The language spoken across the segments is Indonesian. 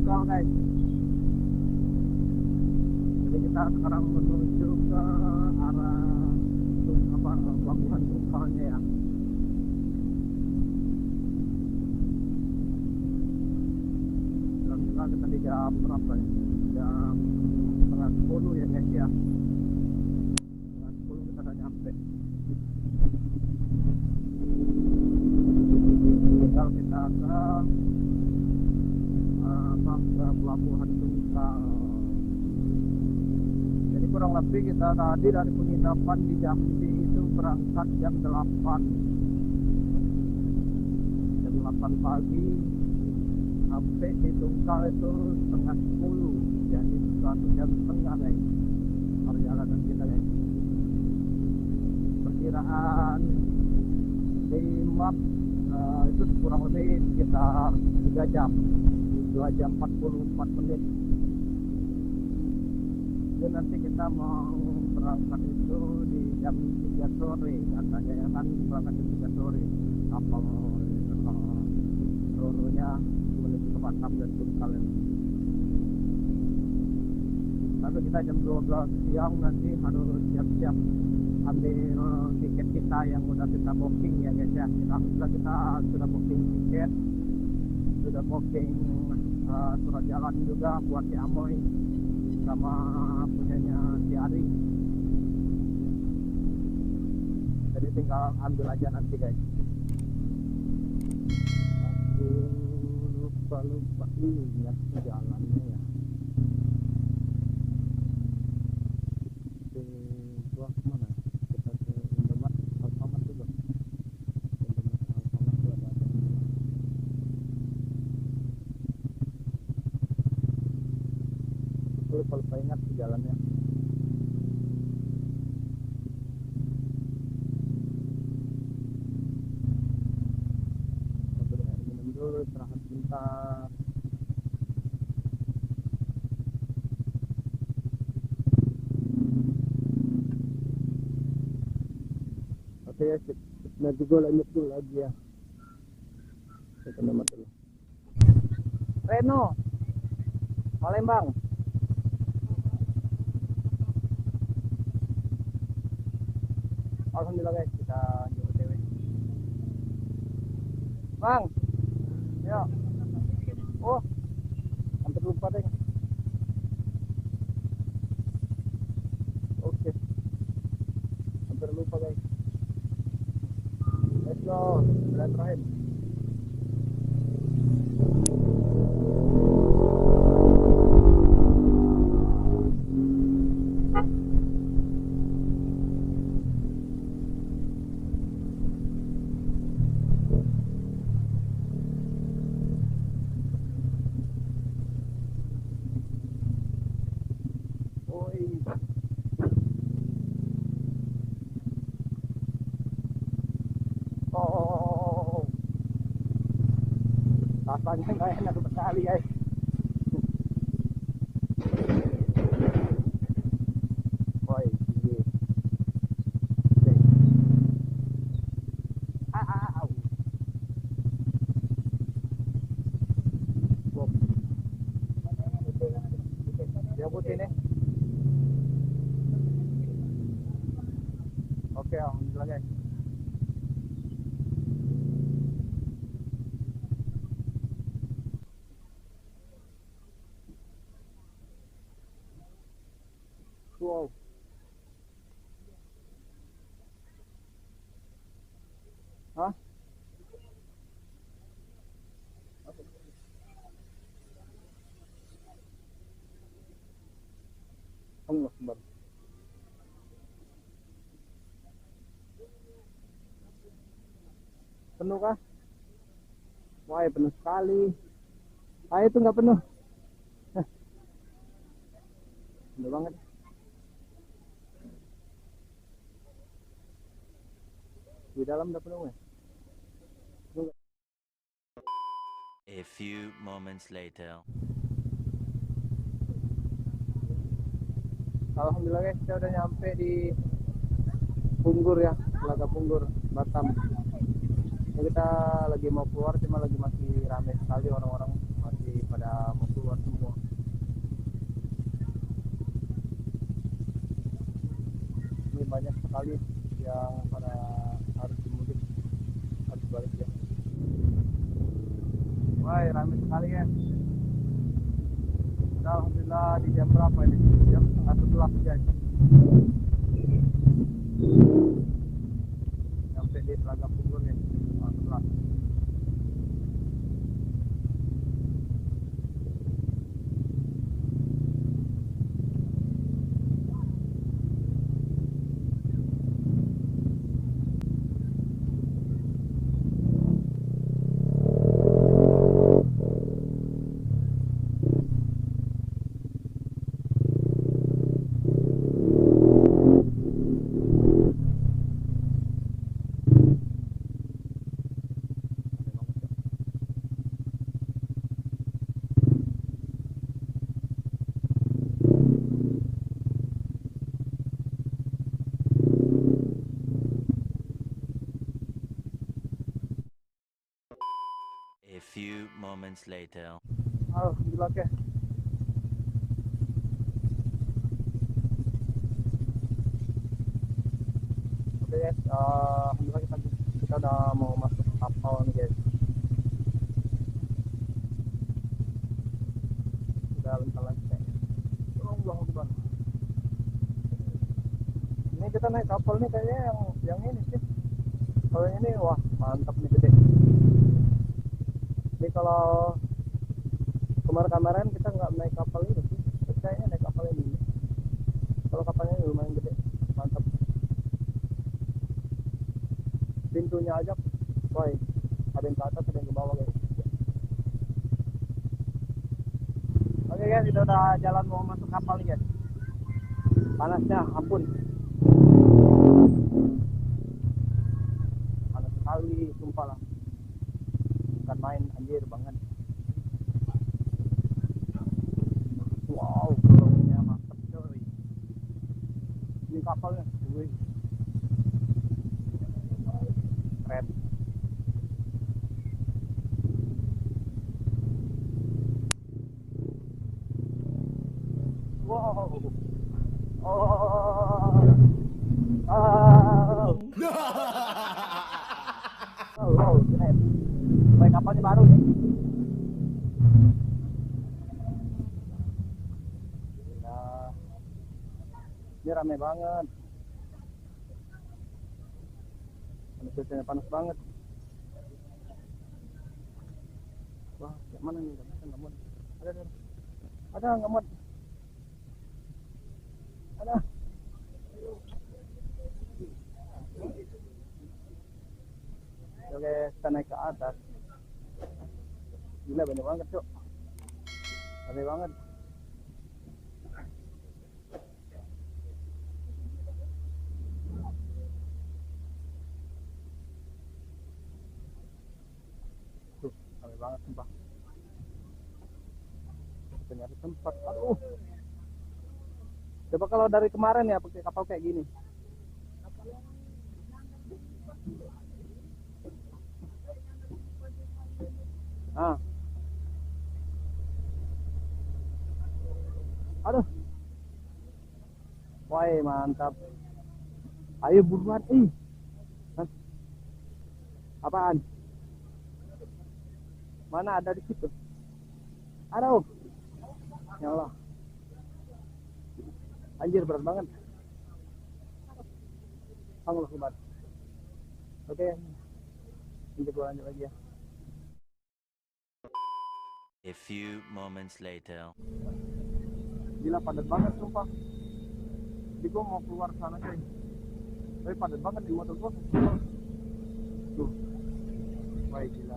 Tungkal guys. Jadi kita sekarang menuju ke arah pelabuhan Tungkalnya ya. Alhamdulillah kita di jam berapa ya? Jam setengah 10 ya guys ya. Setengah 10 kita udah nyampe. Tinggal kita ke pelabuhan Tungkal. Jadi kurang lebih kita tadi dari penginapan di Jambi itu berangkat jam 8 pagi, sampai di Tungkal itu setengah 10, jadi 1,5 jam guys perjalanan kita guys. Perkiraan di map itu kurang lebih sekitar 3 jam, 2 jam 44 menit. Jadi nanti kita mau berangkat itu di jam 3 sore katanya ya kan, berangkat jam 3 sore kapal seluruhnya menuju ke Batam dan Tungkal. Lalu kita jam 12 siang nanti harus siap-siap ambil tiket kita yang udah kita booking ya guys ya. Kita sudah booking tiket, sudah booking surat jalan juga buat si Amoy sama punyanya si Ari. Jadi tinggal ambil aja nanti guys. Lupa ingat jalannya ya. Gua kemana? Kita ke Indomaret, Alfamart juga. Indomaret, Alfamart juga ada. Lupa ingat jalannya. Minum dulu, istirahat bentar. Oke ya, nanti gue lanjut dulu lagi ya. Kita nomor dulu. Reno, Palembang. Alhamdulillah guys, kita jauh OTW. Bang, ya. Oh, hampir lupa deh. Oke, hampir lupa guys. Let's go, Bismillahirrahmanirrahim. Oh, rasanya nggak enak sekali guys. Woi, iya. Au. Bom. Dia putih nih. Oke, alhamdulillah guys. Wow. Hah? Allah Akbar. Penuh kah? Wah, penuh sekali. Ah, itu nggak penuh. Penuh banget. Di dalam udah penuh ya? A few moments later. Alhamdulillah guys, kita udah nyampe di Punggur ya, Telaga Punggur, Batam. Ini kita lagi mau keluar, cuma lagi masih ramai sekali orang-orang, masih pada mau keluar semua. Ini banyak sekali yang pada harus mudik, harus balik ya. Wah, ramai sekali ya. Alhamdulillah di jam berapa ini? Jam 11 guys. Sampai di Telaga Punggur ya. 11. A few moments later. Alhamdulillah ke. Oke guys, alhamdulillah kita udah mau masuk kapal nih guys. Udah bentar lagi kayaknya. Allah Akbar. Ini kita naik kapal nih kayaknya yang ini sih. Kalau ini wah mantap nih gede. Ini kalau kemarin kita nggak naik kapal ini sih, kayaknya naik kapal ini. Kalau kapalnya ini lumayan gede, mantap. Pintunya aja, woi, ada yang ke atas, ada yang ke bawah guys. Oke guys, kita udah jalan mau masuk kapal nih guys. Panasnya, ampun. Panas sekali, sumpah lah. Bukan main, anjir banget. Wow, gelongnya mantap coy. Ini kapalnya, wih. Keren. Wow. Oh. Oh, keren. Baik, kapalnya baru nih. Nah, ini ramai banget. Cuacanya panas banget. Wah, yang mana nih? Nggak muat. Ada nggak muat. Ada. Oke, kita naik ke atas. Gila, banyak banget cok. Ramai banget. Tuh, ramai banget sumpah. Kita nyari tempat. Aduh. Coba kalau dari kemarin ya pakai kapal kayak gini. Ah. Aduh. Wah, mantap. Ayo buruan, Hah? Apaan? Mana ada di situ? Aduh. Ya Allah. Anjir berat banget. Allah Akbar. Oke. Kita lanjut lagi ya. A few moments later. Gila padat banget sumpah. Jadi gua mau keluar sana coy. Tapi padat banget di motor gua. Tuh. Wah gila.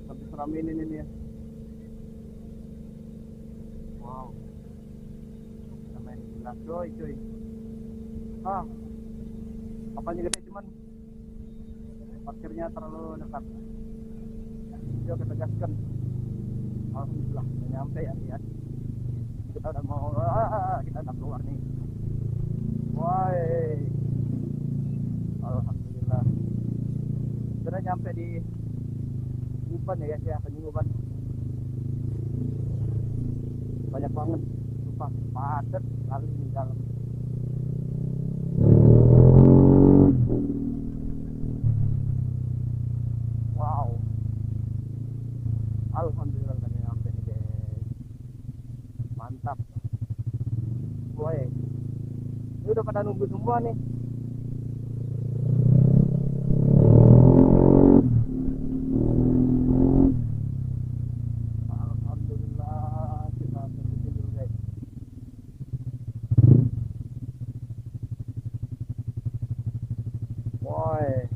Sampai seram ini nih ya. Wow. Sampai gila coy. Ah. Apanya gede cuman parkirnya terlalu dekat. Yuk kita gaskan. Alhamdulillah nyampe ya lihat. Kita udah mau kita udah keluar nih. Wah, alhamdulillah sudah nyampe di Uban ya guys ya, Penyuban. banyak banget, sumpah padat sekali di dalam. Wow, alhamdulillah kan nyampe nih guys, mantap. Woi, ini udah pada nunggu semua nih. Alhamdulillah kita sampai dulu guys. Woi,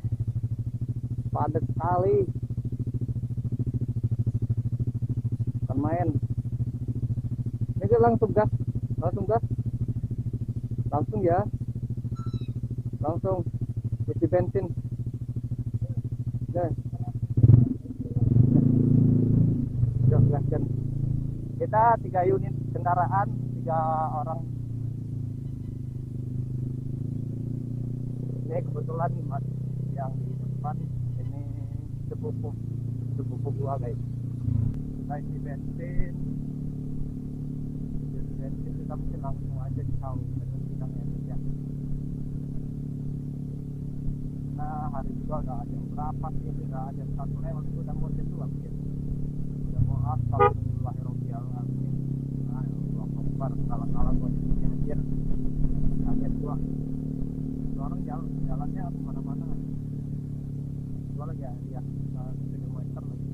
padat sekali, bukan main. Ini langsung gas, langsung gas, langsung ya, langsung isi bensin. Nah, gaskan. Kita 3 unit kendaraan, 3 orang. Ini kebetulan mas yang di depan ini sepupu gua guys. Kita isi bensin, kita mungkin langsung aja tahu dengan bidang ya. Nah hari juga udah jam berapa sih? Udah jam 1 lewat, udah mau jam 2 mungkin. Udah mau astagfirullahaladzim. Nah, Allahu Akbar, salah gua anjir. Kaget gua. Orang jalannya kemana-mana. Gua lagi lihat speedometer lagi.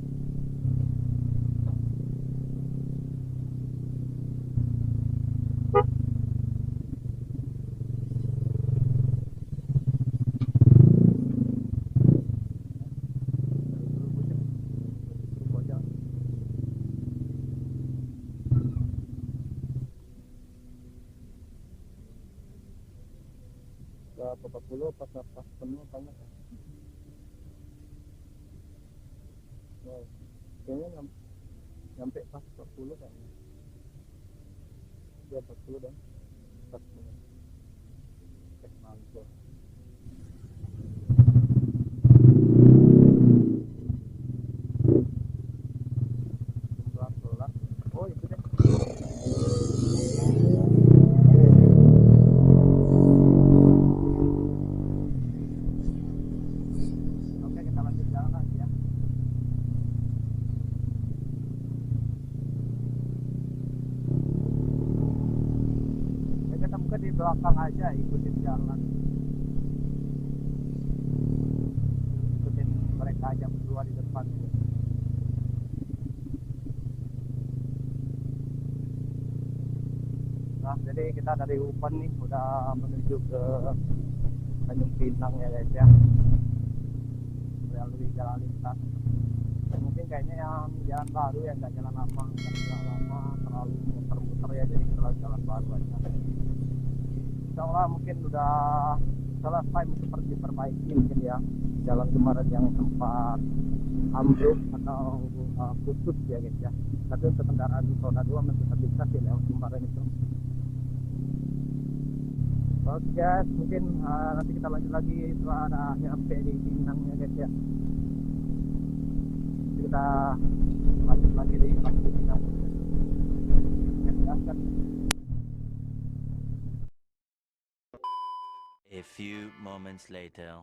Berapa 40 pas penuh banget. Wow, kayaknya nyampe pas 40 kayaknya. Ya 40 dong. Pas penuh. Mantap. Pelan-pelan. Oh itu deh. Oke, kita lanjut jalan lagi ya. Kita buka di belakang aja, ikutin jalan. Ikutin mereka aja berdua di depan. Nah, jadi kita dari Upan nih udah menuju ke Tanjung Pinang ya guys ya. Melalui jalan lintas. Dan mungkin kayaknya yang jalan baru ya, nggak jalan lama, terlalu muter-muter ya, jadi kita jalan baru aja. Insya Allah mungkin udah selesai seperti diperbaiki mungkin ya, jalan kemarin yang sempat ambruk atau putus ya guys ya. Tapi untuk kendaraan roda 2 masih terbisa sih lewat kemarin itu. Oke guys, mungkin nanti kita lanjut lagi setelah ada nyampe di Pinang ya guys ya. Kita lanjut lagi di Pinang. A few moments later.